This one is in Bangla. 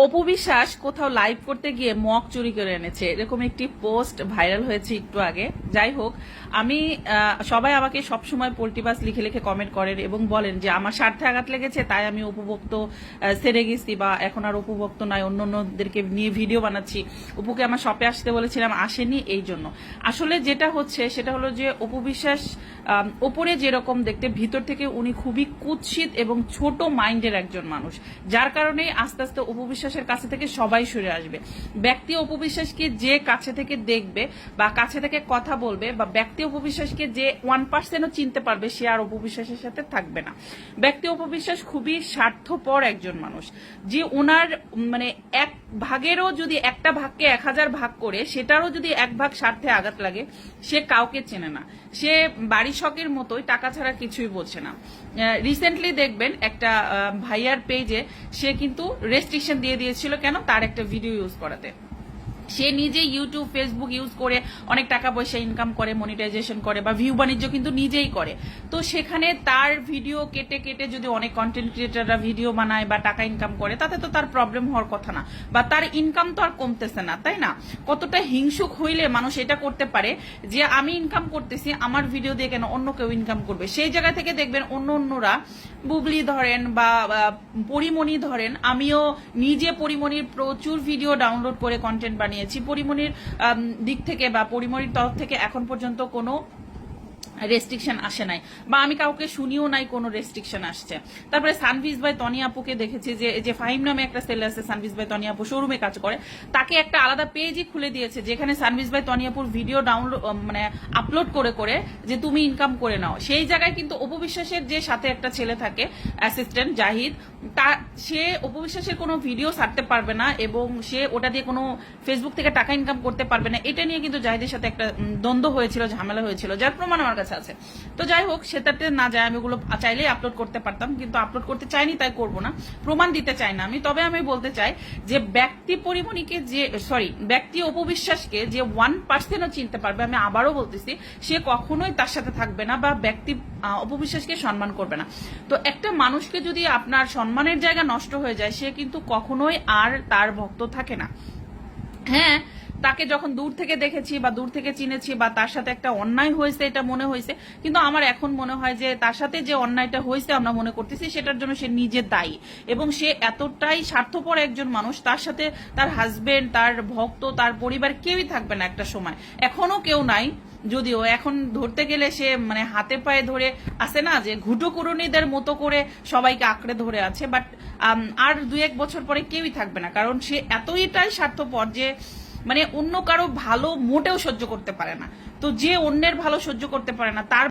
অপু বিশ্বাস কোথাও লাইভ করতে গিয়ে মগ চুরি করে এনেছে, এরকম একটি পোস্ট ভাইরাল হয়েছে একটু আগে। যাই হোক, আমি সবাই আমাকে সবসময় পোল্টিবাস লিখে লিখে কমেন্ট করেন এবং বলেন যে আমার স্বার্থে আঘাত লেগেছে, তাই আমি উপভোক্ত সেরে গেছি বা এখন আর উপভোক্ত নয়, অন্য অন্যদেরকে নিয়ে ভিডিও বানাচ্ছি। অপুকে আমার শপে আসতে বলেছিলাম, আসেনি এই জন্য। আসলে যেটা হচ্ছে সেটা হলো যে অপু বিশ্বাস ওপরে যেরকম দেখতে, ভিতর থেকে উনি খুবই কুৎসিত এবং ছোট মাইন্ডের একজন মানুষ, যার কারণে আস্তে আস্তে অপু বিশ্বাসের কাছে থেকে সবাই সরে আসবে। ব্যক্তি অপু বিশ্বাসকে যে কাছে থেকে দেখবে বা কাছে থেকে কথা বলবে, বা ব্যক্তি অপু বিশ্বাসকে যে 1%ও চিনতে পারবে, সে আর অপু বিশ্বাসের সাথে থাকবে না। ব্যক্তি অপু বিশ্বাস খুবই স্বার্থপর একজন মানুষ, যে ওনার মানে এক ভাগেরও যদি একটা ভাগকে 1000 ভাগ করে সেটারও যদি এক ভাগ স্বার্থে আঘাত লাগে, সে কাউকে চেনে না। সে বাড়ি শখের মতোই, টাকা ছাড়া কিছুই বোঝে না। রিসেন্টলি দেখবেন একটা ভাইয়ার পেজে সে কিন্তু রেস্ট্রিকশন দিয়ে দিয়েছিল, কেন? তার একটা ভিডিও ইউজ করাতে। সে নিজে ইউটিউব ফেসবুক ইউজ করে অনেক টাকা পয়সা ইনকাম করে, মনিটাইজেশন করে বা ভিউ বাণিজ্য কিন্তু নিজেই করে। তো সেখানে তার ভিডিও কেটে কেটে যদি অনেক কন্টেন্ট ক্রিয়েটাররা ভিডিও বানায় বা টাকা ইনকাম করে, তাতে তো তার প্রবলেম হওয়ার কথা না, বা তার ইনকাম তো আর কমতেছে না, তাই না? কতটা হিংসুক হইলে মানুষ এটা করতে পারে যে আমি ইনকাম করতেছি, আমার ভিডিও দিয়ে কেন অন্য কেউ ইনকাম করবে? সেই জায়গা থেকে দেখবেন অন্যরা, বুবলি ধরেন বা পরিমণি ধরেন, আমিও নিজে পরিমণির প্রচুর ভিডিও ডাউনলোড করে কন্টেন্ট বানিয়েছি। পরিমণির দিক থেকে বা পরিমণির তরফ থেকে এখন পর্যন্ত কোনো রেস্ট্রিকশন আসে নাই, বা আমি কাউকে শুনিও নাই কোনো রেস্ট্রিকশন আসছে। তারপরে সানভিজ ভাই তনি আপুকে দেখেছি যে ফাহিম নামে একটা ছেলে আছে, সানভিজ ভাই তনি আপু শোরুমে কাজ করে, তাকে একটা আলাদা পেজই খুলে দিয়েছে, যেখানে সানভিজ ভাই তনি আপুর ভিডিও ডাউনলোড মানে আপলোড করে করে যে তুমি ইনকাম করে নাও। সেই জায়গায় কিন্তু অপু বিশ্বাসের যে সাথে একটা ছেলে থাকে অ্যাসিস্ট্যান্ট জাহিদ, সে অপু বিশ্বাসের কোনো ভিডিও ছাড়তে পারবে না এবং সে ওটা দিয়ে কোনো ফেসবুক থেকে টাকা ইনকাম করতে পারবে না। এটা নিয়ে কিন্তু জাহিদের সাথে একটা দ্বন্দ্ব হয়েছিল, ঝামেলা হয়েছিল, যার প্রমাণ আমার কাছে আছে। তো যাই হোক, সেটাতে না যায়, আমি ওগুলো চাইলেই আপলোড করতে পারতাম, কিন্তু আপলোড করতে চাইনি, তাই করবো না, প্রমাণ দিতে চাই না আমি। তবে আমি বলতে চাই যে ব্যক্তি পরিমণিকে ব্যক্তি অপু বিশ্বাসকে যে 1%ও চিনতে পারবে, আমি আবারও বলতেছি, সে কখনোই তার সাথে থাকবে না বা ব্যক্তি অপু বিশ্বাসকে সম্মান করবে না। তো একটা মানুষকে যদি আপনার সম্মানের জায়গা নষ্ট হয়ে যায়, সে কিন্তু কখনোই আর তার ভক্ত থাকে না। হ্যাঁ, তাকে যখন দূর থেকে দেখেছি বা দূর থেকে চিনেছি বা তার সাথে একটা অন্যায় হয়েছে এটা মনে হয়েছে, কিন্তু আমার এখন মনে হয় যে তার সাথে যে অন্যায়টা হয়েছে আমরা মনে করতেছি, সেটার জন্য সে নিজে দায়ী এবং সে এতটাই স্বার্থপর একজন মানুষ, তার সাথে তার হাজবেন্ড, তার ভক্ত, তার পরিবার কেউই থাকবে না একটা সময়। এখনো কেউ নাই, যদিও এখন ধরতে গেলে সে মানে হাতে পায়ে ধরে আছে না, যে ঘুটোকুরুনিদের মতো করে সবাইকে আঁকড়ে ধরে আছে, বাট আর 2-1 বছর পরে কেউই থাকবে না, কারণ সে এতটাই স্বার্থপর যে মানে অন্য কারো ভালো মোটেও সহ্য করতে পারে না। তো যে অন্যের ভালো সহ্য করতে পারে না, তার